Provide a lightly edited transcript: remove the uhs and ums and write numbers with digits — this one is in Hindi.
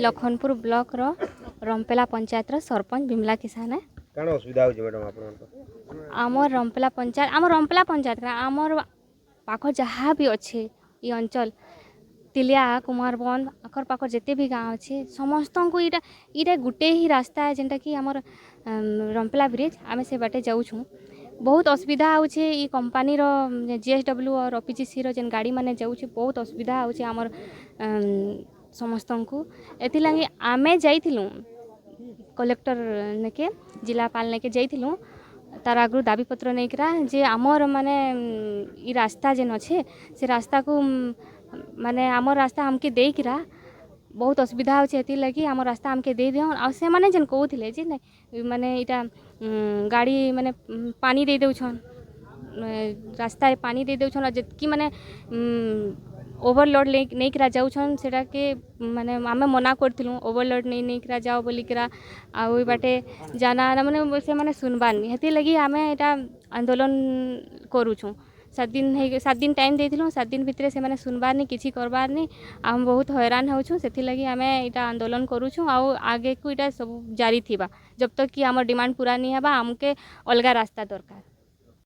लखनपुर ब्लॉक रो रंपेला पंचायत रो सरपंच बिमला किसान है। काण असुविधा होची मैडम आपन आमर रंपेला पंचायत आमर पाख जहाँ भी अच्छे ये अंचल तिलिया कुमारबंद आखर पाखर जिते भी गाँव अच्छे समस्त को इटा गुटे ही रास्ता है जेनटा कि आमर रंपेला ब्रिज आम से बाटे जाऊँ बहुत असुविधा होचे ई कंपनी रो जीएसडब्ल्यू और ओपीजीसी रो जेन गाड़ी माने जाऊँ बहुत असुविधा होचे आमर समस्त को एथिलागी आमे जाइथिलु कलेक्टर नेके जिलापाल नेके जाइथिलु तार आगु दाबीपत्र नहींकरा जे आमर माने ई रास्ता जेन अच्छे से रास्ता को माने आमर रास्ता हमके देकरा बहुत असुविधा होचे एति लगी आम रास्ता हमके दे दियो आ से माने जेन कहूथिले जे माने इटा गाड़ी माने पानी दे देउछन रास्ता पानी दे देउछन जेतकी माने ओवरलोड नहीं करा जाऊछन सेटा के माने आमे मना करथिलु ओवरलोड नहीं करा जाओ बोलिकरा आ ओई बाटे जाना माने से माने सुनबानी हेती लगी आमे एटा आंदोलन करूछु 7 दिन टाइम देथिलु 7 दिन भितरे से माने सुनबार नहीं किछि करबार नहीं हम बहुत हैरान होछु सेथि लगी आमे एटा आंदोलन करूछु आ आगे को एटा सब जारी थिबा जब तक कि हमर डिमांड पूरा नहीं हेबा हमके अलगा रास्ता दरकार।